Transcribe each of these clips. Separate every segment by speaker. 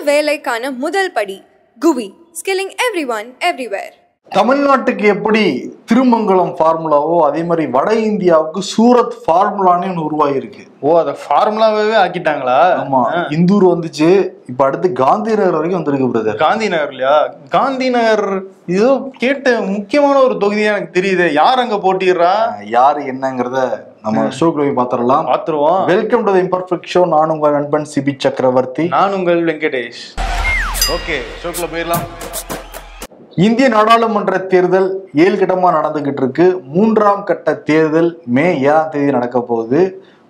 Speaker 1: வேலைக்கான முதல் படி குவி, ஸ்கில்லிங் எவ்ரிஒன் எவ்ரிவேர்.
Speaker 2: தமிழ்நாட்டுக்கு எப்படி திருமங்கலம் ஃபார்முலாவோ அதே மாதிரி வட இந்தியாவுக்கு சூரத் ஃபார்முலான்னு ஒன்று உருவாகிருக்கு.
Speaker 3: அதை ஃபார்முலாவே ஆக்கிட்டாங்களா?
Speaker 2: ஆமா, இந்தூர் வந்துச்சு, இப்ப அடுத்து காந்தி நகர் வரைக்கும் வந்திருக்கு பிரதர்.
Speaker 3: காந்தி நகர் இல்லையா? காந்தி நகர் ஏதோ கேட்ட முக்கியமான ஒரு தொகுதியா எனக்கு தெரியுது. யார் அங்க போட்டிடுறா,
Speaker 2: யாரு என்னங்கிறத நம்ம ஷோக்குள்ள பாத்துறலாம்,
Speaker 3: பாத்துருவோம்.
Speaker 2: Welcome to the imperfect show. நான் உங்கள் நண்பன் சிபி சக்கரவர்த்தி.
Speaker 3: நான் உங்கள் வெங்கடேஷ். ஓகே, ஷோக்குள்ள போயிடலாம்.
Speaker 2: இந்திய நாடாளுமன்ற தேர்தல் 7 கட்டமா நடந்துகிட்டு இருக்கு. 3ஆம் கட்ட தேர்தல் மே 7ஆம் தேதி நடக்க போகுது.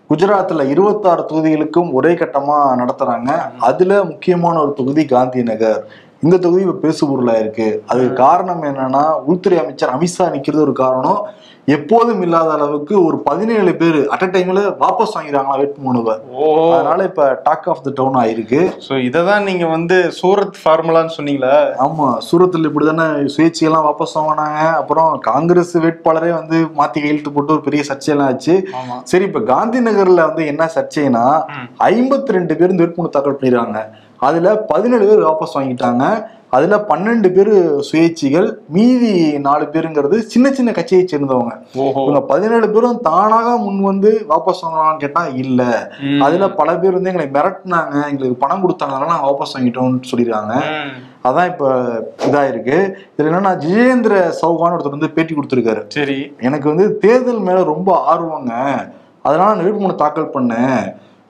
Speaker 2: குஜராத்ல 26 தொகுதிகளுக்கும் ஒரே கட்டமா நடத்துறாங்க. அதுல முக்கியமான ஒரு தொகுதி காந்தி நகர். இந்த தொகுதி இப்ப பேசு பொருளா இருக்கு. அதுக்கு காரணம் என்னன்னா, உள்துறை அமைச்சர் அமித்ஷா நிக்கிறது ஒரு காரணம். எப்போதும் இல்லாத அளவுக்கு ஒரு 17 பேர் அட் அ டைம்ல வாபஸ் வாங்கிறாங்களா வேட்புமனுவை. அதனால இப்ப டாக் ஆஃப் தி டவுன் ஆயிருக்கு.
Speaker 3: இததான் நீங்க சூரத் ஃபார்முலான்னு சொன்னீங்களா?
Speaker 2: ஆமா, சூரத்தில் இப்படிதானே சுயேட்சையெல்லாம் வாபஸ் வாங்கினாங்க. அப்புறம் காங்கிரஸ் வேட்பாளரே மாத்தி கையெழுத்து போட்டு ஒரு பெரிய சர்ச்சையெல்லாம் ஆச்சு. சரி, இப்ப காந்தி நகர்ல என்ன சர்ச்சைனா, 52 பேர் வேட்புமனு தாக்கல் பண்ணிடுறாங்க. அதுல 17 பேர் வாபஸ் வாங்கிட்டாங்க. அதுல 12 பேர் சுயேட்சைகள், மீதி 4 பேருங்கிறது சின்ன சின்ன கட்சியை சேர்ந்தவங்க. இவங்க 17 பேரும் தானாக முன் வந்து வாபஸ் வாங்கலாம்னு கேட்டா இல்ல. அதுல பல பேர் எங்களை மிரட்டினாங்க, எங்களுக்கு பணம் கொடுத்தாங்க, அதனால நாங்க வாபஸ் வாங்கிட்டோம்னு சொல்லிடுறாங்க. அதான் இப்ப இதா இருக்கு. இதுல என்னன்னா, ஜிதேந்திர சௌகான் ஒருத்தர் பேட்டி கொடுத்திருக்காரு.
Speaker 3: சரி,
Speaker 2: எனக்கு தேர்தல் மேல ரொம்ப ஆர்வங்க, அதனால நான் வேட்புமனு தாக்கல் பண்ணேன்.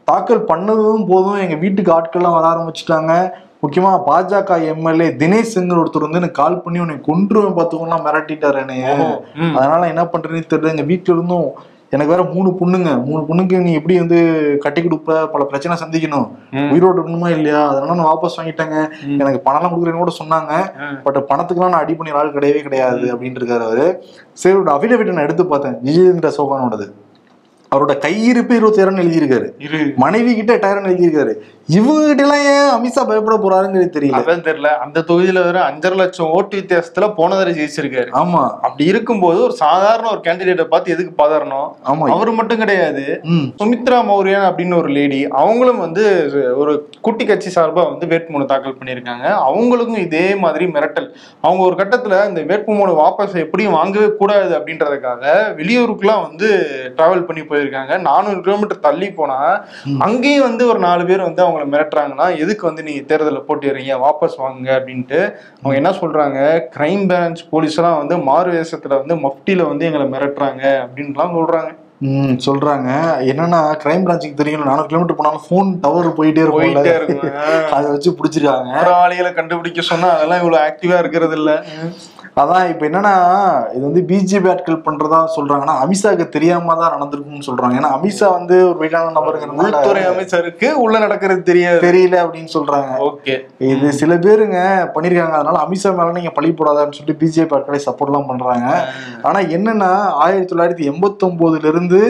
Speaker 2: தாக்கல் பண்ணதும் போதும் எங்க வீட்டுக்கு ஆட்கள்லாம் வர ஆரம்பிச்சுட்டாங்க. முக்கியமா பாஜக எம்எல்ஏ தினேஷ் செங்கர் ஒருத்தர் எனக்கு கால் பண்ணி உன்னை கொன்றுவேன் பார்த்துக்கோன்னா மிரட்டிட்டாரு என்னைய. அதனால என்ன பண்றேன்னு தெரியல. எங்க வீட்டுல இருந்தும் எனக்கு வேற 3 பொண்ணுக்கு நீ எப்படி கட்டி கொடுப்ப, பல பிரச்சனை சந்திக்கணும், உயிரோடு இருக்கணுமா இல்லையா, அதனால நான் வாபஸ் வாங்கிட்டேங்க. எனக்கு பணம்லாம் கொடுக்குறேன்னு கூட சொன்னாங்க. பட் பணத்துக்குலாம் நான் அடி பண்ணி ஆள் கிடையவே கிடையாது அப்படின்ட்டு இருக்காரு அவரு. சரி, ஒரு அபிடவிட் நான் எடுத்து பார்த்தேன், ஜிதேந்திர சௌகானோடது. அவரோட கையிருப்பு 27 எழுதியிருக்காரு, மனைவி கிட்ட 8,000 எழுதியிருக்காரு. இவங்க கிட்ட எல்லாம் ஏன் அமித்ஷா பயப்பட போறாருன்னு தெரியல.
Speaker 3: அந்த தொகுதியில வேற 5.5 லட்சம் ஓட்டு வித்தியாசத்துல போன தடவை ஜெயிச்சிருக்காரு.
Speaker 2: ஆமா,
Speaker 3: அப்படி இருக்கும்போது ஒரு சாதாரண ஒரு கேண்டிடேட்டை பார்த்து எதுக்கு பதறணும்? ஆமா, அவரு மட்டும் கிடையாது, சுமித்ரா மௌரியன் அப்படின்னு ஒரு லேடி, அவங்களும் ஒரு குட்டி கட்சி சார்பா வேட்புமனு தாக்கல் பண்ணியிருக்காங்க. அவங்களுக்கும் இதே மாதிரி மிரட்டல். அவங்க ஒரு கட்டத்துல இந்த வேட்புமனு வாபஸ் எப்படியும் வாங்கவே கூடாது அப்படின்றதுக்காக வெளியூருக்குலாம் டிராவல் பண்ணி போயிருக்காங்க. 400 கிலோமீட்டர் தள்ளி போனா அங்கேயும் ஒரு 4 பேர் அவங்களை மிரட்டுறாங்கன்னா, எதுக்கு நீங்க தேர்தலில் போட்டிடுறீங்க, வாபஸ் வாங்குங்க அப்படின்ட்டு. அவங்க என்ன சொல்றாங்க, கிரைம் பிரான்ச் போலீஸ் எல்லாம் மாறு வேஷத்துல மஃப்டில எங்களை மிரட்டுறாங்க அப்படின்லாம்
Speaker 2: சொல்றாங்க. என்னன்னா, கிரைம் பிரான்ச்சுக்கு தெரியும் 400 கிலோமீட்டர் போனாலும் போன் டவர் போயிட்டே இருக்கும், அதை வச்சு பிடிச்சிருக்காங்க.
Speaker 3: குற்றவாளிகளை கண்டுபிடிக்க சொன்னா அதெல்லாம் இவ்வளவு ஆக்டிவா இருக்கிறது இல்ல.
Speaker 2: அதான் இப்ப என்னன்னா, இது பிஜேபி ஆட்கள் பண்றதா சொல்றாங்கன்னா, அமித்ஷாக்கு தெரியாம தான் நடந்திருக்கும்னு சொல்றாங்க. ஏன்னா அமித்ஷா ஒரு வெயிட்டான நபருங்கிற
Speaker 3: உள்துறை அமைச்சருக்கு உள்ள நடக்கிறது
Speaker 2: தெரியல அப்படின்னு சொல்றாங்க.
Speaker 3: ஓகே,
Speaker 2: இது சில பேருங்க பண்ணிருக்காங்க. அதனால அமித்ஷா மேல நீங்க பழி போடாதான்னு சொல்லிட்டு பிஜேபி ஆட்களை சப்போர்ட் எல்லாம் பண்றாங்க. ஆனா என்னன்னா, 1989 இருந்து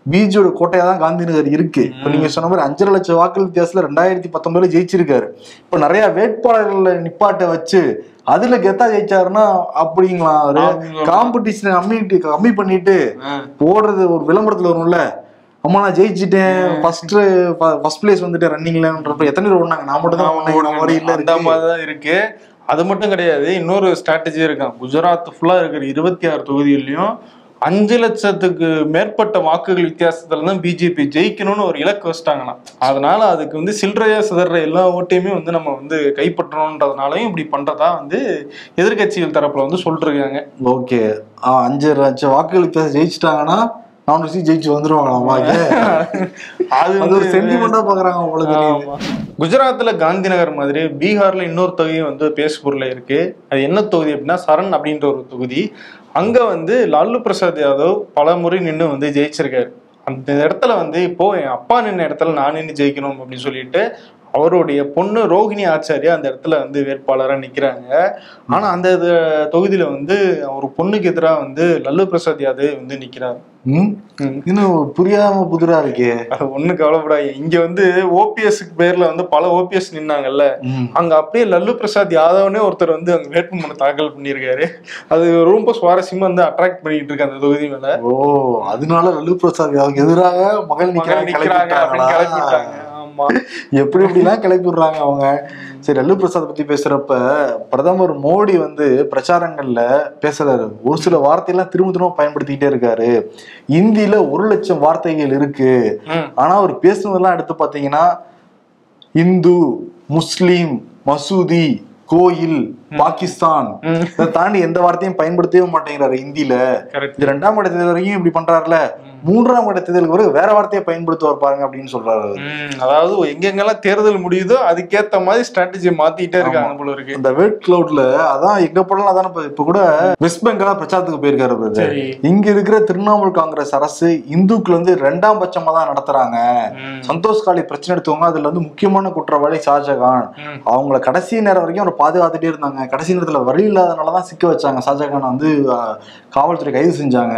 Speaker 2: பிஜேபியோட கோட்டையா தான் காந்தி நகர் இருக்கு. இப்ப நீங்க சொன்ன மாதிரி 5.5 லட்சம் வாக்கு வித்தியாசத்துல 2019 ஜெயிச்சிருக்காரு. இப்ப நிறைய வேட்பாளர்களை நிப்பாட்ட வச்சு அதுல கெத்தா ஜெயிச்சாருன்னா அப்படிங்களா? அவரு காம்படிஷன் கம்மி பண்ணிட்டு போடுறது ஒரு விளம்பரத்துல வரும்ல, அம்மா நான் ஜெயிச்சுட்டேன், ஃபர்ஸ்ட் பிளேஸ் ரன்னிங்லன்றப்ப எத்தனை பேர் ஓடுனாங்க, நான் மட்டும் தான்
Speaker 3: மாதிரிதான் இருக்கு. அது மட்டும் கிடையாது, இன்னொரு ஸ்ட்ராட்டஜி இருக்கான். குஜராத் ஃபுல்லா இருக்கிற 26 தொகுதியிலையும் 5 லட்சத்துக்கு மேற்பட்ட வாக்குகள் வித்தியாசத்துல தான் பிஜேபி ஜெயிக்கணும்னு ஒரு இலக்கு வச்சிட்டாங்கன்னா, அதனால அதுக்கு சில்லறையா சிதற எல்லா ஓட்டையுமே நம்ம கைப்பற்றணும்ன்றதுனாலையும் இப்படி பண்றதா எதிர்கட்சிகள் தரப்புல சொல்லிருக்காங்க.
Speaker 2: ஓகே, 5 லட்சம் வாக்குகள் வித்தியாசம் ஜெயிச்சிட்டாங்கன்னா 400 சீட் ஜெயிச்சு வந்துருவாங்களாமா? அது ஒரு சென்டிமெண்டா பாக்குறாங்க உங்களுக்கு.
Speaker 3: குஜராத்ல காந்தி நகர் மாதிரி பீகார்ல இன்னொரு தொகுதியும் பேசு பொருள இருக்கு. அது என்ன தொகுதி அப்படின்னா, சரண் அப்படின்ற ஒரு தொகுதி. அங்க லாலு பிரசாத் யாதவ் பல முறை நின்று ஜெயிச்சிருக்காரு. அந்த இடத்துல இப்போ என் அப்பா நின்ன இடத்துல நான் நின்று ஜெயிக்கணும் அப்படின்னு சொல்லிட்டு அவருடைய பொண்ணு ரோஹிணி ஆச்சாரியா அந்த இடத்துல வேட்பாளரா நிக்கிறாங்க. ஆனா அந்த தொகுதியில ஒரு பொண்ணுக்கு எதிராக லல்லு பிரசாத் யாதவ் நிக்கிறாரு.
Speaker 2: இன்னும் புரியாம புதுரா இருக்கே.
Speaker 3: ஒண்ணு கவலைப்படாது. இங்க ஓபிஎஸ்க்கு பேர்ல பல ஓபிஎஸ் நின்னாங்கல்ல, அங்க அப்படியே லல்லு பிரசாத் யாதவ்னே ஒருத்தர் அங்க வேட்புமனு தாக்கல் பண்ணியிருக்காரு. அது ரொம்ப சுவாரஸ்யமா அட்ராக்ட் பண்ணிட்டு இருக்கு அந்த தொகுதி மேல.
Speaker 2: ஓ, அதனால லல்லு பிரசாத் யாதவ் எதிராக மகள் நிக்கிறாங்க.
Speaker 3: கிளப்பிட்டாங்க.
Speaker 2: எப்படி எப்படிலாம் கிளப்பி விடுறாங்க அவங்க. சரி, லல்லு பிரசாத் பத்தி பேசுறப்ப பிரதமர் மோடி வந்து பிரச்சாரங்கள்ல பேசுறாரு, ஒரு சில வார்த்தையெல்லாம் திரும்ப திரும்ப பயன்படுத்திக்கிட்டே இருக்காரு. இந்தியில 1,00,000 வார்த்தைகள் இருக்கு, ஆனா அவர் பேசுனதெல்லாம் எடுத்து பாத்தீங்கன்னா இந்து, முஸ்லீம், மசூதி, கோயில், பாகிஸ்தான், இதை தாண்டி எந்த வார்த்தையும் பயன்படுத்தவே மாட்டேங்கிறாரு இந்தியில. இது 2ஆம் கட்ட தேர்தல் வரைக்கும் இப்படி பண்றாருல, 3ஆம் கட்ட தேர்தலுக்கு பிறகு வேற வார்த்தையை பயன்படுத்துவார் பாருங்க அப்படின்னு சொல்றாரு.
Speaker 3: அதாவது எங்கெங்கெல்லாம் தேர்தல் முடியுதோ அதுக்கேத்த மாதிரி ஸ்ட்ராட்டஜி மாத்திட்டே இருக்காங்க போல இருக்கு.
Speaker 2: இந்த வெட் கிளவுட்ல அதான் எங்க போடலாம். அதான் இப்ப கூட வெஸ்ட் பெங்காலா பிரச்சாரத்துக்கு போயிருக்காரு. இங்க இருக்கிற திரிணாமுல் காங்கிரஸ் அரசு இந்துக்கள் வந்து 2ஆம் பட்சமா தான் நடத்துறாங்க. சந்தோஷ் காலி பிரச்சனை எடுத்தவங்க, அதுல வந்து முக்கியமான குற்றவாளி ஷாஜகான். அவங்கள கடைசி நேரம் வரைக்கும் அவர் பாதுகாத்துட்டே இருந்தாங்க. கடைசி நேரத்துல வழி இல்லாதனாலதான் சிக்க வச்சாங்க. ஷாஜகான் வந்து காவல்துறை கைது செஞ்சாங்க.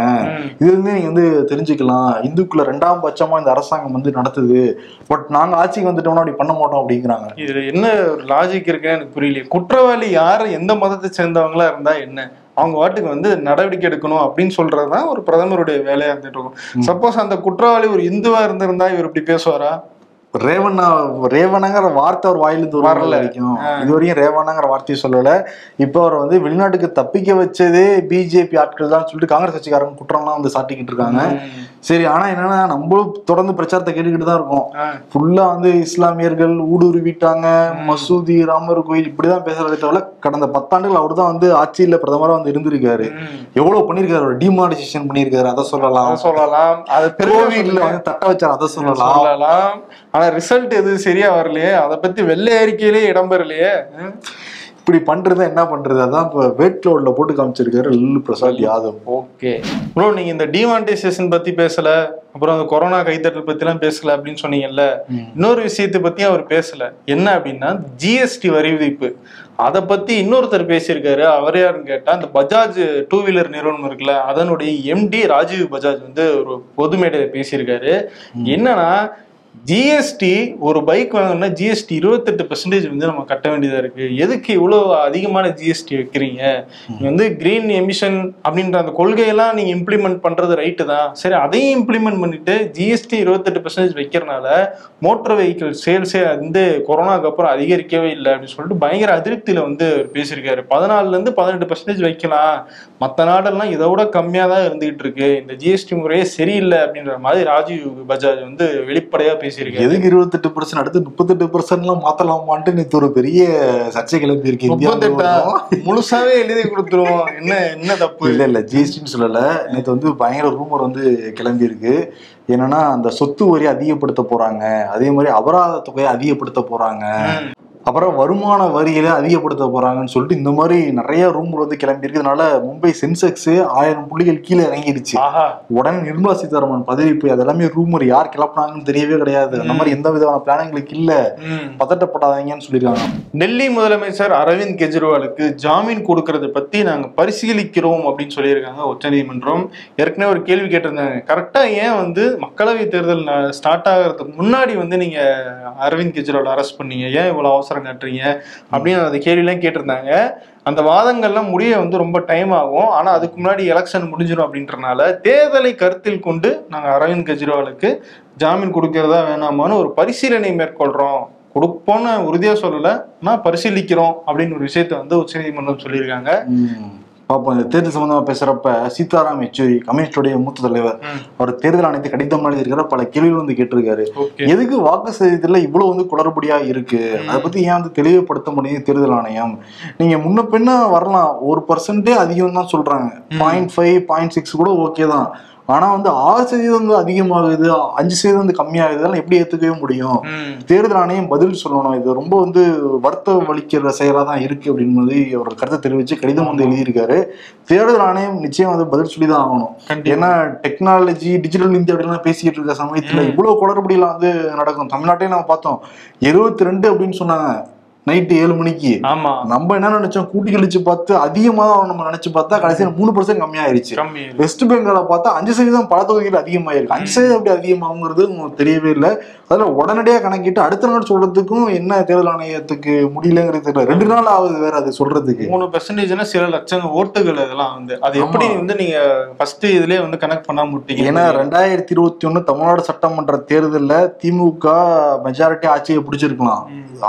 Speaker 2: இது வந்து நீங்க வந்து தெரிஞ்சுக்கலாம், இந்துக்குள்ள 2ஆம் பட்சமா இந்த அரசாங்கம் வந்து நடத்துது. பட் நாங்க ஆட்சிக்கு வந்துட்டோம்னா அப்படி பண்ண மாட்டோம் அப்படிங்கிறாங்க.
Speaker 3: இதுல என்ன ஒரு லாஜிக் இருக்குன்னு எனக்கு புரியல. குற்றவாளி யாரு எந்த மதத்தை சேர்ந்தவங்களா இருந்தா என்ன, அவங்க வாட்டுக்கு வந்து நடவடிக்கை எடுக்கணும் அப்படின்னு சொல்றதுதான் ஒரு பிரதமருடைய வேலையா இருந்துட்டு இருக்கும். சப்போஸ் அந்த குற்றவாளி ஒரு இந்துவா இருந்திருந்தா இவர் இப்படி பேசுவாரா?
Speaker 2: ரேவனாங்கிற வார்த்தை அவர் வாயிலிருந்து வரல வரைக்கும் இதுவரையும் ரேவனாங்கிற வார்த்தையை சொல்லல. இப்ப அவர் வந்து வெளிநாட்டுக்கு தப்பிக்க வச்சதே பிஜேபி ஆட்கள் தான் சொல்லிட்டு காங்கிரஸ் கட்சிக்காரங்க குற்றம்லாம் வந்து சாட்டிக்கிட்டு இருக்காங்க. சரி, ஆனா என்னன்னா நம்மளும் தொடர்ந்து பிரச்சாரத்தை கேட்டுக்கிட்டு தான் இருக்கோம். ஃபுல்லா வந்து இஸ்லாமியர்கள் ஊடுருவிட்டாங்க, மசூதி, ராமர் கோயில் இப்படிதான் பேசுறதை தவிர கடந்த 10 ஆண்டுகள் அவர் தான் வந்து ஆட்சியில பிரதமரா வந்து இருந்திருக்காரு. எவ்வளவு பண்ணிருக்காரு, ஒரு டிமானிசேஷன் பண்ணிருக்காரு, அதை சொல்லலாம்.
Speaker 3: அது
Speaker 2: கோவில்ல வந்து தட்ட வச்சார், அதை சொல்லலாம்.
Speaker 3: ஆனா ரிசல்ட் எது சரியா வரலையே, அதை பத்தி வெள்ளை அறிக்கையிலேயே இடம்பெறலையே.
Speaker 2: இப்படி பண்றதா என்ன பண்றது, அதான் இப்ப வெட் கிளவுட்ல போட்டு காமிச்சிருக்காரு லல்லு பிரசாத் யாதவ்.
Speaker 3: ஓகே ப்ரோ, நீங்க இந்த டிமானிட்டைசேஷன் பத்தி பேசல, அப்புறம் அந்த கொரோனா கைத்தட்டல் பத்தி எல்லாம் பேசல அப்படின்னு சொன்னீங்கல்ல. இன்னொரு விஷயத்தை பத்தி அவர் பேசல, என்ன அப்படின்னா ஜிஎஸ்டி வரி விதிப்பு. அதை பத்தி இன்னொருத்தர் பேசியிருக்காரு. அவர் யாருன்னு கேட்டா, இந்த பஜாஜ் 2 வீலர் நிறுவனம் இருக்குல்ல, அதனுடைய எம்டி ராஜீவ் பஜாஜ் வந்து ஒரு பொது மேடையில பேசியிருக்காரு. என்னன்னா ஜிஎஸ்டி ஒரு பைக் வாங்கணும்னா ஜிஎஸ்டி 28% வந்து நம்ம கட்ட வேண்டியதா இருக்கு. எதுக்கு இவ்வளவு அதிகமான ஜிஎஸ்டி வைக்கிறீங்க? நீங்க வந்து கிரீன் எமிஷன் அப்படின்ற அந்த கொள்கையெல்லாம் நீங்க இம்ப்ளிமெண்ட் பண்றது ரைட்டு தான். சரி, அதையும் இம்ப்ளிமெண்ட் பண்ணிட்டு ஜிஎஸ்டி 28% வைக்கிறனால மோட்டார் வெஹிக்கிள் சேல்ஸே வந்து கொரோனாக்கு அப்புறம் அதிகரிக்கவே இல்லை அப்படின்னு சொல்லிட்டு பயங்கர அதிருப்தியில வந்து பேசியிருக்காரு. 14% 18% வைக்கலாம், மற்ற நாடெல்லாம் இதை விட கம்மியா தான் இருந்துகிட்டு இருக்கு, இந்த ஜிஎஸ்டி முறையே சரியில்லை அப்படின்ற மாதிரி ராஜீவ் பஜாஜ் வந்து வெளிப்படையா பேசியிருக்காரு.
Speaker 2: எதுக்கு 28% அடுத்து 38% எல்லாம் மாத்தலாமான்ட்டு நேற்று ஒரு பெரிய சர்ச்சை கிளம்பி இருக்கு.
Speaker 3: 38 முழுசாவே எழுதி கொடுத்துருவோம், என்ன தப்பு
Speaker 2: இல்ல ஜிஎஸ்டின்னு சொல்லல. நேற்று வந்து பயங்கர ரூமர் வந்து கிளம்பி இருக்கு. என்னன்னா அந்த சொத்து வரி அதிகப்படுத்த போறாங்க, அதே மாதிரி அபராத தொகையை அதிகப்படுத்த போறாங்க, அப்புறம் வருமான வரியில அதிகப்படுத்த போறாங்கன்னு சொல்லிட்டு இந்த மாதிரி நிறைய ரூமர் வந்து கிளம்பி இருக்கு. இதனால மும்பை சென்செக்ஸ் 1000 புள்ளிகள் கீழே இறங்கிடுச்சு. உடனே நிர்மலா சீதாராமன் பதவிப்பு, அதெல்லாமே ரூமர், யார் கிளப்பினாங்கன்னு தெரியவே கிடையாது. அந்த மாதிரி எந்த விதமான பிளானிங்களுக்கு இல்ல, பதட்டப்படாதீங்கன்னு சொல்லிருக்காங்க.
Speaker 3: டெல்லி முதலமைச்சர் அரவிந்த் கெஜ்ரிவாலுக்கு ஜாமீன் கொடுக்கறத பத்தி நாங்க பரிசீலிக்கிறோம் அப்படின்னு சொல்லியிருக்காங்க உச்சநீதிமன்றம். ஏற்கனவே ஒரு கேள்வி கேட்டிருந்தாங்க, கரெக்டா ஏன் வந்து மக்களவை தேர்தல் ஸ்டார்ட் ஆகிறதுக்கு முன்னாடி வந்து நீங்க அரவிந்த் கெஜ்ரிவால் அரெஸ்ட் பண்ணீங்க, ஏன் இவ்வளவு அவசரம் காட்டுறீங்க அப்படின்னு அந்த கேள்வியெல்லாம் கேட்டிருந்தாங்க. அந்த வாதங்கள்லாம் முடிய வந்து ரொம்ப டைம் ஆகும், ஆனா அதுக்கு முன்னாடி எலெக்ஷன் முடிஞ்சிடும் அப்படின்றனால தேர்தலை கருத்தில் கொண்டு நாங்க அரவிந்த் கெஜ்ரிவாலுக்கு ஜாமீன் கொடுக்கறதா வேணாமான்னு ஒரு பரிசீலனை மேற்கொள்றோம். கொடுப்போன்னு உறுதியா சொல்லல, ஆனா பரிசீலிக்கிறோம் அப்படின்னு ஒரு விஷயத்த வந்து உச்சநீதிமன்றம் சொல்லியிருக்காங்க.
Speaker 2: பாப்போம். இந்த தேர்தல் சம்பந்தமா பேசுறப்ப சீதாராம் யெச்சூரி, கம்யூனிஸ்டுடைய மூத்த தலைவர், அவர் தேர்தல் ஆணையத்தை கடிதம் எழுதியிருக்கிற பல கேள்விகள் வந்து கேட்டிருக்காரு. எதுக்கு வாக்கு சதவீதத்துல இவ்வளவு வந்து குளறுபடியா இருக்கு, அதை பத்தி ஏன் வந்து தெளிவுபடுத்த முடியும் தேர்தல் ஆணையம்? நீங்க முன்ன பின்ன வரலாம், 1% அதிகம் தான் சொல்றாங்க, 0.5 0.6 கூட ஓகே தான். ஆனா வந்து 6% வந்து அதிகமாகுது, 5% வந்து கம்மியாகுது, அதெல்லாம் எப்படி ஏத்துக்கவே முடியும்? தேர்தல் ஆணையம் பதில் சொல்லணும். இது ரொம்ப வந்து வருத்தம் அளிக்கிற செயலா தான் இருக்கு அப்படின்னு அவரோட கருத்தை தெரிவிச்சு கடிதம் வந்து எழுதியிருக்காரு. தேர்தல் ஆணையம் நிச்சயம் வந்து பதில் சொல்லிதான் ஆகணும். ஏன்னா டெக்னாலஜி, டிஜிட்டல் இந்தியா அப்படிலாம் பேசிக்கிட்டு இருக்க சமயத்துல இவ்வளவு குளறுபடி எல்லாம் வந்து நடக்கும். தமிழ்நாட்டையும் நம்ம பார்த்தோம், 72 அப்படின்னு சொன்னாங்க நைட்டு 7 மணிக்கு. நம்ம என்ன நினைச்சோம், கூட்டி கழிச்சு பார்த்து அதிகமா தான் நம்ம நினைச்சு பார்த்தா கடைசியில் 3% கம்மியாயிருச்சு. வெஸ்ட் பெங்கால பார்த்தா 5% பல தொகைகள் அதிகமாயிருக்கு. 5% அப்படி அதிகமாகுங்கிறது தெரியவே இல்லை. அதுல உடனடியா கணக்கிட்டு அடுத்த நாள் சொல்றதுக்கும் என்ன தேர்தல் ஆணையத்துக்கு முடியலங்கிறது தெரியல. 2 நாள் ஆகுது வேற அது சொல்றதுக்கு.
Speaker 3: 3% சில லட்சம் ஓட்டுகள் இதெல்லாம் வந்து அது எப்படி வந்து நீங்க ஃபர்ஸ்ட் இதுலயே வந்து கனெக்ட் பண்ணாம விட்டீங்க?
Speaker 2: ஏன்னா 2021 தமிழ்நாடு சட்டமன்ற தேர்தல்ல திமுக மெஜாரிட்டி ஆட்சியை பிடிச்சிருக்கலாம்,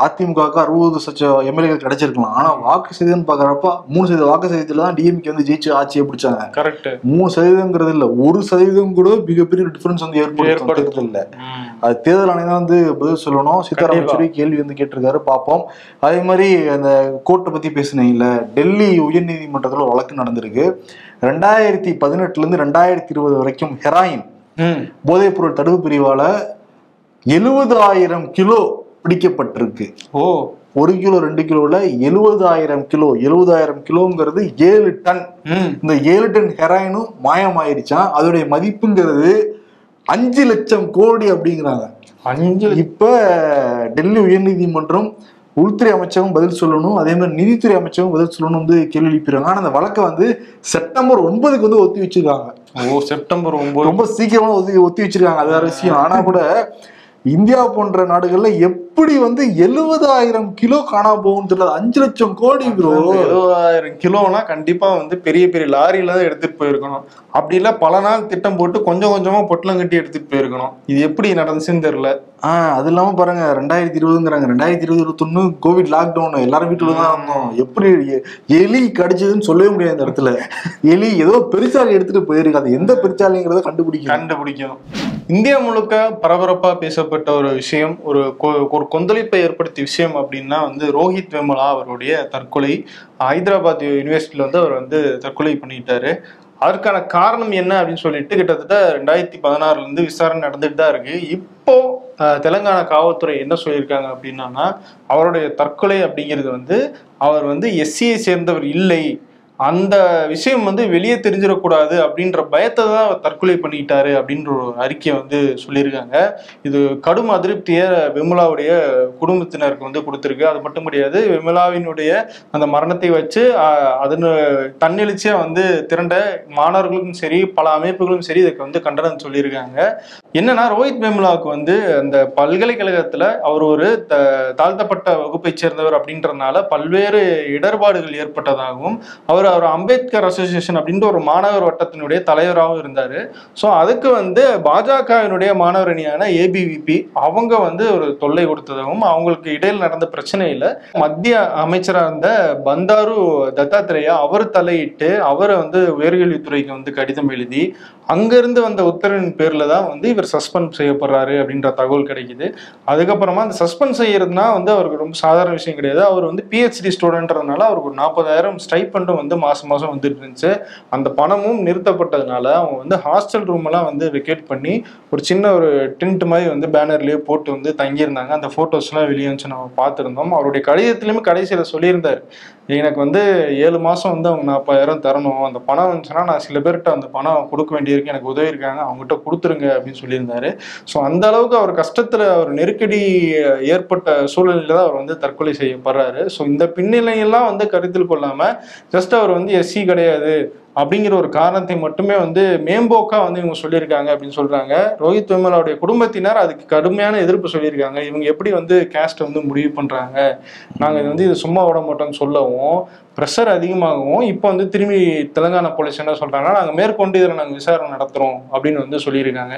Speaker 2: அதிமுகவுக்கு 60% எம்எல்ஏ கிடைச்சிருக்கலாம். ஆனா வாக்கு சதவீதம் பாக்குறப்ப 3% வாக்கு சதவீதத்துல தான் டிஎம்கே வந்து ஜெயிச்சு ஆட்சியை பிடிச்சாங்க. கரெக்ட். 3% இல்ல, 1% கூட மிகப்பெரிய டிஃபரன்ஸ் வந்து ஏற்படுத்துறது இல்ல. அது தேர்தல் ஆணையம் தான் வந்து பதில் சொல்லணும். சீதாராம் யெச்சூரி கேள்வி வந்து கேட்டிருக்காரு, பார்ப்போம். அதே மாதிரி அந்த கோர்ட்டை பத்தி பேசினீங்கல்ல, டெல்லி உயர் நீதிமன்றத்துல வழக்கு நடந்திருக்கு. 2018 இருந்து 2020 வரைக்கும் ஹெராயின் போதைப் பொருள் தடுப்பு பிரிவால 70,000 கிலோ பிடிக்கப்பட்டிருக்கு. 1 kilo 2 கிலோல 70,000 kilo. 70,000 கிலோங்கிறது 7 டன். இந்த 7 டன் ஹெராயினும் மாயமாயிருச்சான். அதோடைய மதிப்புங்கிறது 5 லட்சம் கோடி அப்படிங்கிறாங்க. இப்ப டெல்லி உயர்நீதிமன்றம் உள்துறை அமைச்சகம் பதில் சொல்லணும், அதே மாதிரி நிதித்துறை அமைச்சகம் பதில் சொல்லணும் வந்து கேள்வி எழுப்பிடுறாங்க. ஆனா அந்த வழக்கை வந்து செப்டம்பர் 9க்கு வந்து ஒத்தி வச்சிருக்காங்க.
Speaker 3: செப்டம்பர் 9
Speaker 2: ரொம்ப சீக்கிரமா ஒத்தி வச்சிருக்காங்க. அது வேற விஷயம். ஆனா கூட இந்தியா போன்ற நாடுகள்ல எப்படி வந்து 70,000 கிலோ காணாம போகும் தெரியல. 5 லட்சம் கோடி ப்ரோ.
Speaker 3: 70,000 கிலோனா கண்டிப்பா வந்து பெரிய பெரிய லாரியில தான் எடுத்துட்டு போயிருக்கணும். அப்படி இல்ல பல நாள் திட்டம் போட்டு கொஞ்சம் கொஞ்சமா பொட்டலம் கட்டி எடுத்துட்டு போயிருக்கணும். இது எப்படி நடந்துச்சுன்னு தெரியல.
Speaker 2: அது இல்லாம பாருங்க 2020ங்கிறாங்க. 2021 கோவிட் லாக்டவுன், எல்லாரும் வீட்டுல தான் இருந்தோம். எப்படி எலி கடிச்சதுன்னு சொல்லவே முடியாது இந்த இடத்துல. எலி ஏதோ பெருச்சாலி எடுத்துட்டு போயிருக்கு. அது எந்த பெருச்சாலிங்கிறத கண்டுபிடிக்கும்.
Speaker 3: இந்தியா முழுக்க பரபரப்பா பேசப்பட்ட ஒரு விஷயம், ஒரு கொந்தளிப்பை ஏற்படுத்திய விஷயம் அப்படின்னா வந்து ரோஹித் வெமுலா அவருடைய தற்கொலை. ஹைதராபாத் யூனிவர்சிட்டியில வந்து அவர் வந்து தற்கொலை பண்ணிட்டாரு. அதற்கான காரணம் என்ன அப்படின்னு சொல்லிட்டு கிட்டத்தட்ட 2016 இருந்து விசாரணை நடந்துட்டு தான் இருக்கு. இப்போ தெலுங்கானா காவல்துறை என்ன சொல்லியிருக்காங்க அப்படின்னா, அவருடைய தற்கொலை அப்படிங்கிறது வந்து அவர் வந்து எஸ்சியை சேர்ந்தவர் இல்லை, அந்த விஷயம் வந்து வெளியே தெரிஞ்சிடக்கூடாது அப்படின்ற பயத்தை தான் அவர் தற்கொலை பண்ணிட்டாரு அப்படின்ற ஒரு அறிக்கையை வந்து சொல்லியிருக்காங்க. இது கடும் அதிருப்தியை வெமுலாவுடைய குடும்பத்தினருக்கு வந்து கொடுத்துருக்கு. அது மட்டும் கிடையாது, வெமுலாவினுடைய அந்த மரணத்தை வச்சு அதன் தன்னெழுச்சியா வந்து திரண்ட மாணவர்களுக்கும் சரி பல அமைப்புகளும் சரி இதுக்கு வந்து கண்டனம் சொல்லியிருக்காங்க. என்னன்னா, ரோஹித் வெமுலாவுக்கு வந்து அந்த பல்கலைக்கழகத்துல அவர் ஒரு தாழ்த்தப்பட்ட வகுப்பை சேர்ந்தவர் அப்படின்றதுனால பல்வேறு இடர்பாடுகள் ஏற்பட்டதாகவும் அவர் அம்பேத்கர் அசோசியேஷன் அப்படின்ற ஒரு மாணவர் வட்டத்தினுடைய தலைவராகவும் இருந்தாரு. ஸோ அதுக்கு வந்து பாஜகவினுடைய மாணவர் அணியான ஏபிவிபி அவங்க வந்து ஒரு தொல்லை கொடுத்ததாகவும் அவங்களுக்கு இடையில் நடந்த பிரச்சனையில மத்திய அமைச்சராக இருந்த பந்தாரு தத்தாத்திரேயா அவர் தலையிட்டு அவரை வந்து உயர்கல்வித்துறைக்கு வந்து கடிதம் எழுதி அங்கிருந்து வந்த உத்தரவின் பேர்ல தான் வந்து இவர் சஸ்பெண்ட் செய்யப்படுறாரு அப்படின்ற தகவல் கிடைக்குது. அதுக்கப்புறமா அந்த சஸ்பெண்ட் செய்யறதுனா வந்து அவருக்கு ரொம்ப சாதாரண விஷயம் கிடையாது. அவர் வந்து பிஹெச்டி ஸ்டூடெண்ட்றதுனால அவருக்கு ஒரு 40,000 ஸ்டைப்பண்டும் வந்து மாசம் வந்துட்டு இருந்துச்சு. அந்த பணமும் நிறுத்தப்பட்டதுனால அவங்க வந்து ஹாஸ்டல் ரூம் எல்லாம் வந்து வெக்கேட் பண்ணி ஒரு சின்ன ஒரு டென்ட் மாதிரி வந்து பேனர்லயே போட்டு வந்து தங்கியிருந்தாங்க. அந்த போட்டோஸ் எல்லாம் வெளியே வந்து நம்ம பார்த்துருந்தோம். அவருடைய கடிதத்திலுமே கடைசியில சொல்லியிருந்தாரு, எனக்கு வந்து 7 மாசம் வந்து அவங்க 40,000 தரணும், அந்த பணம் வந்துச்சுன்னா நான் சில பேர்கிட்ட அந்த பணம் கொடுக்க வேண்டியிருக்கு, எனக்கு உதவி இருக்காங்க, அவங்ககிட்ட கொடுத்துருங்க அப்படின்னு சொல்லியிருந்தாரு. ஸோ அந்த அளவுக்கு அவர் கஷ்டத்துல அவர் நெருக்கடி ஏற்பட்ட சூழ்நிலையில தான் அவர் வந்து தற்கொலை செய்யப்படுறாரு. ஸோ இந்த பின்னிலையெல்லாம் வந்து கருத்தில் கொள்ளாம ஜஸ்ட் அவர் வந்து எஸ்சி கிடையாது அப்படிங்கிற ஒரு காரணத்தை மட்டுமே வந்து மேம்போக்கா வந்து இவங்க சொல்லியிருக்காங்க அப்படின்னு சொல்றாங்க. ரோஹித் வெமுலாவுடைய குடும்பத்தினர் அதுக்கு கடுமையான எதிர்ப்பு சொல்லியிருக்காங்க. இவங்க எப்படி வந்து கேஸ்ட் வந்து முடிவு பண்றாங்க, நாங்க இது வந்து இது சும்மா விட மாட்டோம்னு சொல்லவும் ப்ரெஷர் அதிகமாகவும் இப்போ வந்து திரும்பி தெலுங்கானா போலீஸ் என்ன சொல்றாங்கன்னா, நாங்க மேற்கொண்டு இதில் நாங்கள் விசாரணை நடத்துறோம் அப்படின்னு வந்து சொல்லியிருக்காங்க.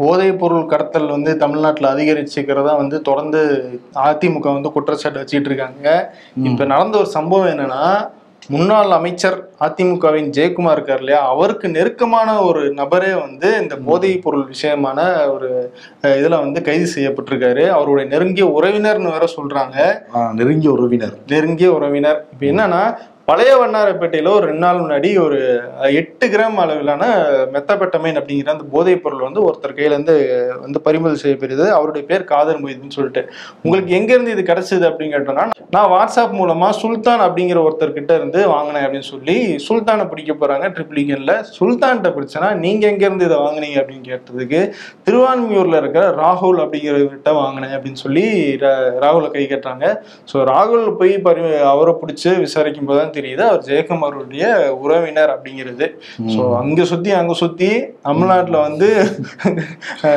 Speaker 3: போதைப் பொருள் கடத்தல் வந்து தமிழ்நாட்டில் அதிகரிச்சுக்கிறதா வந்து தொடர்ந்து அதிமுக வந்து குற்றச்சாட்டு வச்சுட்டு இருக்காங்க. இப்ப நடந்த ஒரு சம்பவம் என்னன்னா, முன்னாள் அமைச்சர் அதிமுகவின் ஜெயக்குமார் இருக்கார் இல்லையா, அவருக்கு நெருக்கமான ஒரு நபரே வந்து இந்த போதைப் பொருள் விஷயமான ஒரு இதுல வந்து கைது செய்யப்பட்டிருக்காரு. அவருடைய நெருங்கிய உறவினர்னு வேற சொல்றாங்க. நெருங்கிய உறவினர். இப்ப என்னன்னா, பழைய வண்ணாரப்பேட்டையில ஒரு 2 நாள் முன்னாடி ஒரு 8 கிராம் அளவிலான மெத்தபெட்டமைன் அப்படிங்கிற அந்த போதைப் பொருள் வந்து ஒருத்தர் கையில இருந்து வந்து பறிமுதல் செய்யப்படுது. அவருடைய பேர் காதர் மொய்தீன் சொல்லிட்டு. உங்களுக்கு எங்க இருந்து இது கிடைச்சது அப்படின்னு கேட்டோம்னா, நான் வாட்ஸ்அப் மூலமா சுல்தான் அப்படிங்கிற ஒருத்தர்கிட்ட இருந்து வாங்கினேன் அப்படின்னு சொல்லி சுல்தானை பிடிக்க போறாங்க ட்ரிப்ளிகன்ல. சுல்தான்கிட்ட பிடிச்சனா நீங்க எங்க இருந்து இதை வாங்கினீங்க அப்படின்னு கேட்டதுக்கு திருவான்மியூர்ல இருக்கிற ராகுல் அப்படிங்கிறவர்கிட்ட வாங்கினேன் அப்படின்னு சொல்லி ராகுலை கை கட்டுறாங்க. ஸோ ராகுல் போய் அவரை பிடிச்சி விசாரிக்கும் போதுதான் தெரியுது அவர் ஜெயக்குமாருடைய உறவினர் அப்படிங்கிறது. ஸோ அங்க சுத்தி தமிழ்நாட்டுல வந்து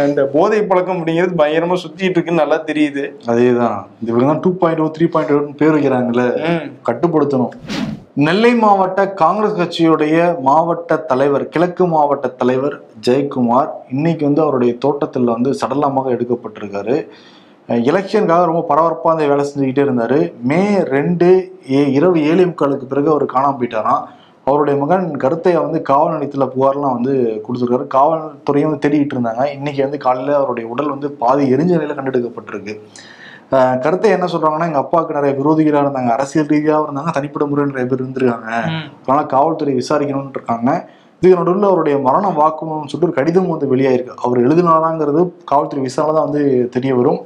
Speaker 3: இந்த போதை பழக்கம் அப்படிங்கிறது பயங்கரமா சுத்திட்டு இருக்குன்னு நல்லா தெரியுது.
Speaker 2: அதேதான் இவங்க 2.0 3.0 பேர் வைக்கிறாங்கல்ல, கட்டுப்படுத்தணும். நெல்லை மாவட்ட காங்கிரஸ் கட்சியுடைய மாவட்ட தலைவர், கிழக்கு மாவட்ட தலைவர் ஜெயக்குமார் இன்னைக்கு வந்து அவருடைய தோட்டத்தில் வந்து சடலமாக எடுக்கப்பட்டிருக்காரு. எலெக்ஷனுக்காக ரொம்ப பரபரப்பாக அந்த வேலை செஞ்சுக்கிட்டே இருந்தாரு. மே 2 இரவு 7:45 பிறகு அவர் காணாம போயிட்டாராம். அவருடைய மகன் கருத்தையை வந்து காவல் நிலையத்தில் புகார்லாம் வந்து கொடுத்துருக்காரு. காவல்துறையும் வந்து தேடிக்கிட்டு இருந்தாங்க. இன்னைக்கு வந்து காலையில் அவருடைய உடல் வந்து பாதி எரிஞ்ச நிலையில் கண்டெடுக்கப்பட்டிருக்கு. கருத்தை என்ன சொல்றாங்கன்னா, எங்க அப்பாவுக்கு நிறைய விரோதிகளாக இருந்தாங்க, அரசியல் ரீதியாக இருந்தாங்க, தனிப்பட்ட முறையில் நிறைய பேர் இருந்திருக்காங்க, அதனால காவல்துறை விசாரிக்கணும்னு இருக்காங்க. இதுக்கு நடுவில் அவருடைய மரண வாக்குமூலம்னு சொல்லிட்டு ஒரு கடிதம் வந்து வெளியாயிருக்கு. அவர் எழுதினாராங்கிறது காவல்துறை விசாரணை தான் வந்து தெரிய வரும்.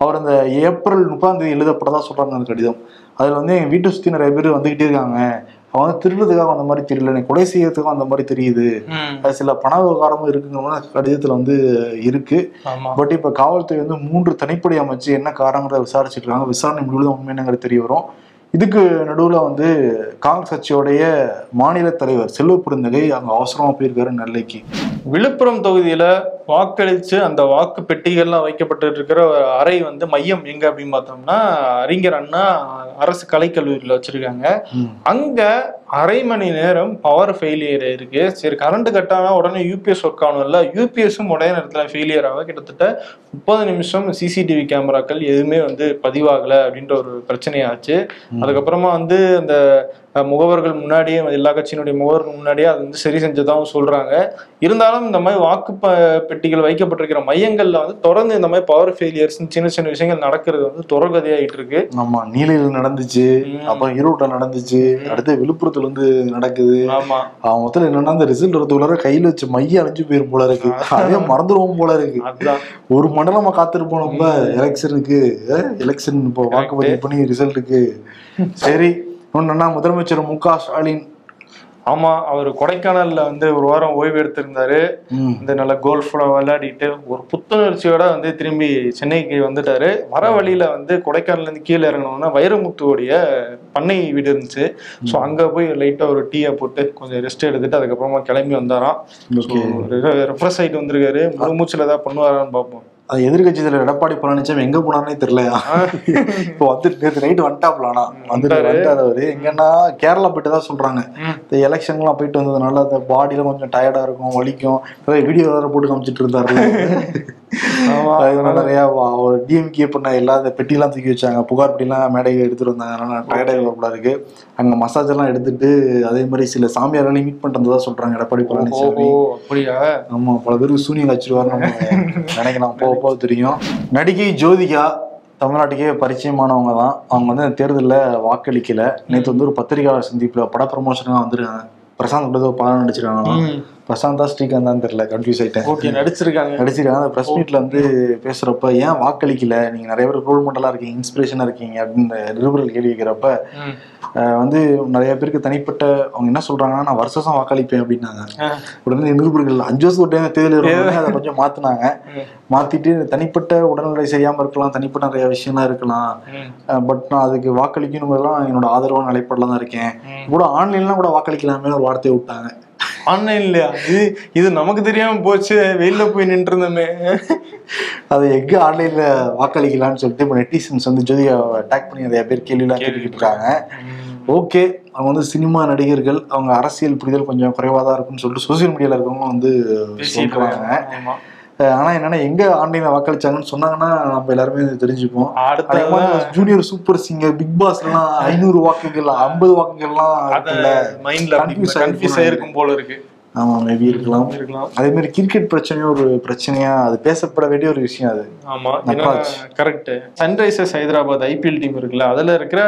Speaker 2: அவர் அந்த ஏப்ரல் 30 எழுதப்பட்டதா சொல்றாங்க அந்த கடிதம். அதுல வந்து எங்க வீட்டை சுத்தி நிறைய பேர் வந்துகிட்டே இருக்காங்க, அவங்க திருடுறதுக்காக அந்த மாதிரி தெரியல, எனக்கு கொலை செய்யறதுக்காக அந்த மாதிரி தெரியுது, அது சில பண விவகாரமும் இருக்குங்கிற மாதிரி கடிதத்துல வந்து இருக்கு. பட் இப்ப காவல்துறை வந்து 3 தனிப்படை அமைச்சு என்ன காரணங்கிறத விசாரிச்சுட்டு இருக்காங்க. விசாரணை முடிவுல உண்மை என்னங்கிறது தெரிய வரும். இதுக்கு நடுவுல வந்து காங்கிரஸ் கட்சியோடைய மாநில தலைவர் செல்வ பெருந்தகை அங்க அவசரமா போயிருக்காரு நெல்லைக்கு.
Speaker 3: விழுப்புரம் தொகுதியில வாக்களிச்சு அந்த வாக்கு பெட்டிகள்லாம் வைக்கப்பட்டு இருக்கிற அறை வந்து மையம் எங்க அப்படின்னு பார்த்தோம்னா அறிஞர் அண்ணா அரசு கலைக்கல்லூரியில வச்சிருக்காங்க. அங்க அரை மணி நேரம் பவர் ஃபெயிலியர் இருக்கு. சரி, கரண்ட் கட் ஆனா உடனே யூபிஎஸ் ஒர்க் ஆகணும்ல, யூபிஎஸும் உடைய நேரத்துல ஃபெயிலியர் ஆக கிட்டத்தட்ட 30 நிமிஷம் சிசிடிவி கேமராக்கள் எதுவுமே வந்து பதிவாகல அப்படின்ற ஒரு பிரச்சனையாச்சு. அதுக்கப்புறமா வந்து அந்த முகவர்கள் முன்னாடியே, எல்லா கட்சியினுடைய முகவர்கள் முன்னாடியே அது வந்து சரி செஞ்சதாகவும் சொல்றாங்க. இருந்தாலும் இந்த மாதிரி வாக்கு பெட்டிகள் வைக்கப்பட்டிருக்கிற மையங்கள்ல வந்து தொடர்ந்து இந்த மாதிரி பவர் ஃபெயிலியர்ஸ் சின்ன சின்ன விஷயங்கள் நடக்கிறது வந்து தொடர்கதையாயிட்டு இருக்கு.
Speaker 2: ஆமா, நீலையில் நடந்துச்சு, அப்புறம் ஈரோட்டில் நடந்துச்சு, அடுத்து விழுப்புரத்துல வந்து நடக்குது.
Speaker 3: ஆமா,
Speaker 2: அவன் மொத்தம் என்னன்னா அந்த ரிசல்ட் வரதுக்குள்ளார கையில வச்சு மைய அழிஞ்சு போயிரும் போல இருக்கு, அதே மறந்துடுவோம் போல இருக்கு. அதுதான் ஒரு மண்டலமா காத்திருப்போம் நம்ம எலெக்ஷனுக்கு, எலெக்ஷன் இப்போ வாக்குப்பதிவு பண்ணி ரிசல்ட்டுக்கு. சரி, ஒன்னா முதலமைச்சர் மு.க. ஸ்டாலின்,
Speaker 3: ஆமா, அவர் கொடைக்கானல்ல வந்து ஒரு வாரம் ஓய்வு எடுத்திருந்தாரு. இந்த நல்ல கோல்ஃப்ல விளையாடிட்டு ஒரு புத்துணர்ச்சியோட வந்து திரும்பி சென்னைக்கு வந்துட்டாரு. வர வழியில வந்து கொடைக்கானல்ல இருந்து கீழே இறங்கணும்னா வைரமுத்துவோடைய பண்ணை வீடு இருந்துச்சு. ஸோ அங்க போய் லைட்டா ஒரு டீயை போட்டு கொஞ்சம் ரெஸ்ட் எடுத்துட்டு அதுக்கப்புறமா கிளம்பி வந்தாராம். ரெஃப்ரெஷ் ஆயிட்டு வந்திருக்காரு. முழு மூச்சுல ஏதாவது பண்ணுவாரான்னு பார்ப்போம்.
Speaker 2: அது எதிர்கட்சி தலைவர் எடப்பாடி பழனிசாமி எங்க போனானே தெரியலையா. இப்போ வந்து நேற்று நைட்டு வந்துட்டாப்லானா வந்துட்டாரு அவரு. எங்கன்னா கேரளா போயிட்டு தான் சொல்றாங்க. இந்த எலெக்ஷன்லாம் போயிட்டு வந்ததுனால அந்த பாடியில கொஞ்சம் டயர்டா இருக்கும், வலிக்கும், வீடியோ வேற போட்டு காமிச்சிட்டு இருந்தாரு. நிறைய டிஎம்கே பண்ண எல்லா பெட்டிலாம் தூக்கி வச்சாங்க, புகார் பெட்டிலாம் மேடையை எடுத்துட்டு வந்தாங்க, அதனால டயர்டாக வரக்கூடாது இருக்கு. அங்க மசாஜ் எல்லாம் எடுத்துட்டு அதே மாதிரி சில சாமியாரெல்லாம் மீட் பண்றதா சொல்றாங்க எடப்பாடி பழனிசாமி. ஆமா, பல பேருக்கு சூனியம் வச்சிருவாரு நம்ம நினைக்கலாம், போக போக தெரியும். நடிகை ஜோதிகா தமிழ்நாட்டுக்கே பரிச்சயமானவங்க தான். அவங்க வந்து தேர்தலில் வாக்களிக்கல. நேற்று வந்து ஒரு பத்திரிகையாளர் சந்திப்புல பட ப்ரமோஷனாக வந்துருக்காங்க. பிரசாந்த் கூட படம் நடிச்சிருக்காங்க. பிரசாந்தா ஸ்ரீகாந்தான் தெரியல, கன்ஃபியூஸ் ஆயிட்டேன். நடிச்சிருக்காங்க. அந்த பிரஸ் மீட்ல வந்து பேசுறப்ப ஏன் வாக்களிக்கல, நீங்க நிறைய பேர் ரோல் மாடலா இருக்கீங்க, இன்ஸ்பிரேஷனா இருக்கீங்க அப்படின்னு நிருபர்கள் கேள்வி கேட்கிறப்ப வந்து நிறைய பேருக்கு தனிப்பட்ட அவங்க என்ன சொல்றாங்கன்னா, நான் வருஷம் வாக்களிப்பேன் அப்படின்னாங்க. உடனே நிருபர்கள் 5 வருஷம் ஒரு டைம் தேர்தல் அதை கொஞ்சம் மாத்தினாங்க. மாத்திட்டு தனிப்பட்ட உடல்நிலை செய்யாம இருக்கலாம், தனிப்பட்ட நிறைய விஷயம்லாம் இருக்கலாம், பட் நான் அதுக்கு வாக்களிக்கணுங்கிறதுலாம் என்னோட ஆதரவான நிலைப்பாடுல தான் இருக்கேன். கூட ஆன்லைன்லாம் கூட வாக்களிக்கலாமே ஒரு வார்த்தையை விட்டாங்க.
Speaker 3: ஆன்லைன்லயா? இது நமக்கு தெரியாம போச்சு, வெயில போய் நின்று இருந்தோமே.
Speaker 2: அது எங்க ஆன்லைன்ல வாக்களிக்கலாம்னு சொல்லிட்டு இப்போ நெட்டிசன்ஸ் வந்து ஜோதிகா அட்டாக் பண்ணி நிறைய பேர் கேள்விலாம் கேட்டுக்கிட்டு இருக்காங்க. ஓகே, அவங்க வந்து சினிமா நடிகர்கள், அவங்க அரசியல் புரிதல் கொஞ்சம் குறைவாக தான் இருக்குன்னு சொல்லிட்டு சோசியல் மீடியால இருக்கவங்க வந்து சொல்றாங்க. ஆனா என்னன்னா, எங்க ஆன்லைன்ல வாக்களிச்சாங்கன்னு சொன்னாங்கன்னா நம்ம எல்லாருமே தெரிஞ்சுப்போம். Junior super singer, big boss எல்லாம் 500 வாக்குகள் 50 வாக்குகள்லாம்
Speaker 3: இருக்கும் போல இருக்கு.
Speaker 2: ஆமா, மேபி இருக்கலாம். அதே மாதிரி கிரிக்கெட் பிரச்சனையும் ஒரு பிரச்சனையா அது பேசப்பட வேண்டிய ஒரு விஷயம் அது.
Speaker 3: ஆமா, correct. Sunrisers Hyderabad IPL team இருக்குல்ல, அதுல இருக்கிற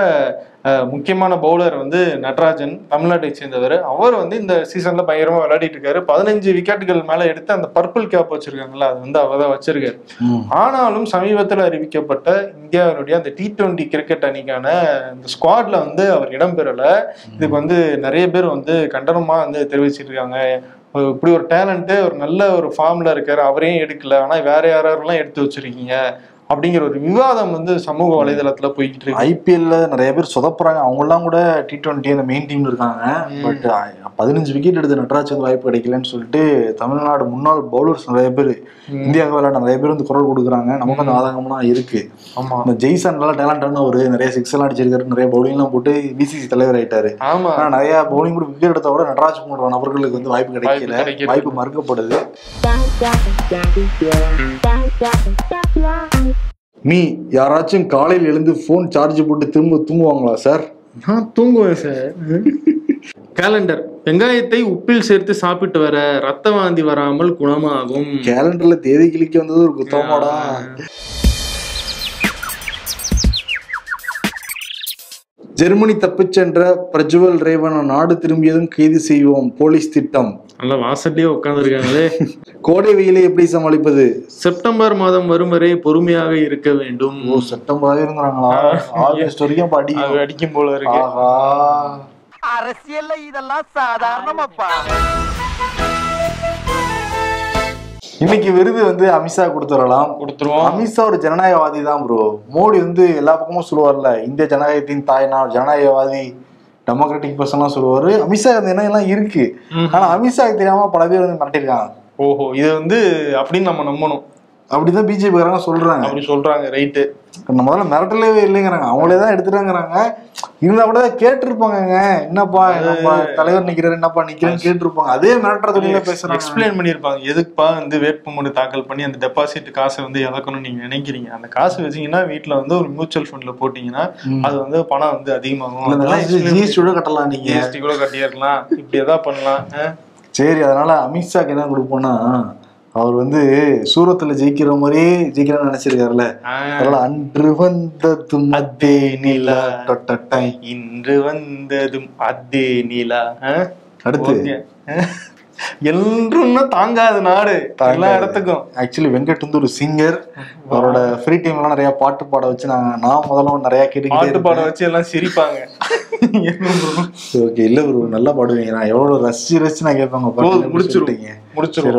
Speaker 3: முக்கியமான பவுலர் வந்து நடராஜன், தமிழ்நாட்டை சேர்ந்தவர். அவர் வந்து இந்த சீசன்ல பயங்கரமா விளையாடிட்டு இருக்காரு. 15 விக்கெட்டுகள் மேல எடுத்து அந்த பர்பிள் கேப் வச்சிருக்காங்கல்ல, அது வந்து அவர் தான் வச்சிருக்காரு. ஆனாலும் சமீபத்தில் அறிவிக்கப்பட்ட இந்தியாவினுடைய அந்த T20 கிரிக்கெட் அணிக்கான இந்த ஸ்குவாட்ல வந்து அவர் இடம்பெறல. இதுக்கு வந்து நிறைய பேர் வந்து கண்டனமா வந்து தெரிவிச்சிட்டு இருக்காங்க. இப்படி ஒரு டேலண்ட், ஒரு நல்ல ஒரு ஃபார்ம்ல இருக்காரு, அவரையும் எடுக்கல, ஆனா வேற யாரெல்லாம் எடுத்து வச்சிருக்கீங்க அப்படிங்கிற ஒரு விவாதம் வந்து சமூக வலைதளத்துல போய்கிட்டு இருக்கு.
Speaker 2: IPL நிறைய பேர் சொதப்புறாங்க. அவங்க எல்லாம் கூட T20 அந்த மெயின் டீம்ல இருக்காங்க. பட் 15 விக்கெட் எடுத்து நட்ராஜ் வாய்ப்பு கிடைக்கலன்னு சொல்லிட்டு தமிழ்நாடு முன்னாள் பவுலர்ஸ் நிறைய பேர், இந்தியாவுக்கு விளையாட நிறைய பேர் வந்து குரல் கொடுக்குறாங்க. நமக்கு அந்த ஆதங்கம்லாம் இருக்கு.
Speaker 3: ஆமா,
Speaker 2: இந்த ஜெய்சன் நல்லா டேலண்டான ஒரு நிறைய சிக்ஸ் எல்லாம் அடிச்சிருக்காரு, நிறைய பவுலிங் எல்லாம் போட்டு BCCI தலைவர் ஆயிட்டாரு.
Speaker 3: ஆமா,
Speaker 2: நிறைய பவுலிங் கூட விக்கெட் எடுத்த கூட நட்ராஜ் போன்ற நபர்களுக்கு வந்து வாய்ப்பு கிடைக்கல, வாய்ப்பு மறுக்கப்படுது. யாராச்சும் காலையில் எழுந்து போன் சார்ஜ் போட்டு தூங்குவாங்களா சார்?
Speaker 3: நான் தூங்குவேன் சார். கேலண்டர், வெங்காயத்தை உப்பில் சேர்த்து சாப்பிட்டு வர ரத்த வாந்தி வராமல் குணமாகும்.
Speaker 2: கேலண்டர்ல தேதி கிளிக்க வந்தது ஒரு குத்தமாடா. ஜெர்மனி தப்பிச் சென்ற பிரஜ்வல் ரேவன் நாடு திரும்பியதும் கைது செய்வோம், போலீஸ் திட்டம்.
Speaker 3: நல்லா வாசல்லையே உட்கார்ந்து இருக்காங்களே.
Speaker 2: கோடை வெயிலை எப்படி சமாளிப்பது?
Speaker 3: செப்டம்பர் மாதம் வரும் வரை பொறுமையாக இருக்க வேண்டும்.
Speaker 2: செப்டம்பராக இருந்தாங்களா? ஆகஸ்ட் வரைக்கும்
Speaker 3: அடிக்கும் போல இருக்கு.
Speaker 4: அரசியல்ல இதெல்லாம் சாதாரணமாப்பா.
Speaker 2: இன்னைக்கு விருது வந்து அமித்ஷா கொடுத்துருவோம். அமித்ஷா ஒரு ஜனநாயகவாதி தான் ப்ரோ. மோடி வந்து எல்லா பக்கமும் சொல்லுவார்ல, இந்திய ஜனநாயகத்தின் தாய்நாள், ஜனநாயகவாதி, டெமோக்ராட்டிக் பர்சன்லாம் சொல்லுவாரு. அமித்ஷா அந்த எண்ணம் எல்லாம் இருக்கு. ஆனா அமித்ஷா தெரியாம பல பேர் வந்து மிரட்டிருக்காங்க.
Speaker 3: ஓஹோ, இது வந்து அப்படின்னு நம்ம நம்பணும்.
Speaker 2: அப்படிதான் BJP சொல்றாங்க.
Speaker 3: அப்படி சொல்றாங்க, ரைட்டு.
Speaker 2: முதல்ல மிரட்டலே இல்லைங்கிறாங்க, அவங்களேதான் எடுத்துட்டாங்கிறாங்க. இருந்தா கூட கேட்டிருப்பாங்க, என்னப்பா தலைவர் நிக்கிறாரு, என்னப்பா நிக்கிறேன்னு கேட்டிருப்பாங்க. அதே மிரட்டுற தொழில பேசுறாங்க,
Speaker 3: எக்ஸ்பிளைன் பண்ணிருப்பாங்க. எதுக்குப்பா வந்து வேட்புமனு தாக்கல் பண்ணி அந்த டெபாசிட் காசை வந்து இழக்கணும்னு நீங்க நினைக்கிறீங்க? அந்த காசு வச்சீங்கன்னா வீட்டுல வந்து ஒரு மியூச்சுவல் ஃபண்ட்ல போட்டீங்கன்னா அது வந்து பணம் வந்து அதிகமாகும்.
Speaker 2: GST கூட கட்டலாம், நீங்க
Speaker 3: GST கூட கட்டியிருக்கலாம், இப்படி எதாவது பண்ணலாம். சரி,
Speaker 2: அதனால அமித்ஷாக்கு என்ன கொடுப்போம்னா, அவர் வந்து சூரத்துல ஜெயிக்கிற மாதிரியே ஜெயிக்கிறன்னு நினைச்சிருக்காருல்ல. அன்று வந்ததும் அதே நிலா,
Speaker 3: இன்று வந்ததும் அதே நிலா.
Speaker 2: அடுத்து
Speaker 3: என்றும்னா தாங்காத நாடு எல்லா இடத்துக்கும்.
Speaker 2: ஆக்சுவலி வெங்கட் வந்து ஒரு சிங்கர். அவரோட ஃப்ரீ டைம் எல்லாம் நிறைய பாட்டு பாட வச்சு நான் முதல்ல நிறைய
Speaker 3: பாட்டு பாட வச்சு எல்லாம் சிரிப்பாங்க.
Speaker 2: ஓகே, இல்ல ப்ரோ, நல்லா பாடுவீங்க. நான் எவ்வளவு ரசிச்சு நான் கேட்பாங்க.
Speaker 3: முடிச்சிருக்கீங்க.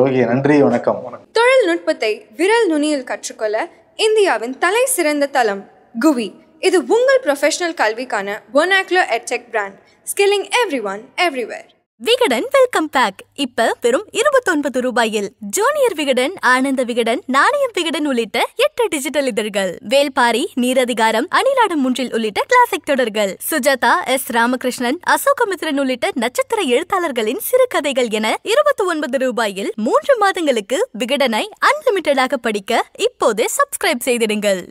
Speaker 2: ஓகே, நன்றி, வணக்கம்.
Speaker 1: தொழில்நுட்பத்தை விரல் நுனியில் கற்றுக்கொள்ள இந்தியாவின் தலை சிறந்த தளம் குவி. இது உங்கள் ப்ரொஃபஷனல் கல்விக்கான vernacular edtech brand, skilling everyone everywhere.
Speaker 5: Vikatan welcome back இப்ப வெறும் 29 ரூபாயில். ஜூனியர் விகடன், ஆனந்த விகடன், நாணயம் விகடன் உள்ளிட்ட 8 டிஜிட்டல் இதழ்கள், வேல்பாரி, நீரதிகாரம், அணிலாடும் முன்றில் உள்ளிட்ட கிளாசிக் தொடர்கள், சுஜாதா, S. ராமகிருஷ்ணன், அசோகமித்ரன் உள்ளிட்ட நட்சத்திர எழுத்தாளர்களின் சிறுகதைகள் என 29 ரூபாயில் 3 மாதங்களுக்கு விகடனை அன்லிமிட்டடாக படிக்க இப்போதே சப்ஸ்கிரைப் செய்திடுங்கள்.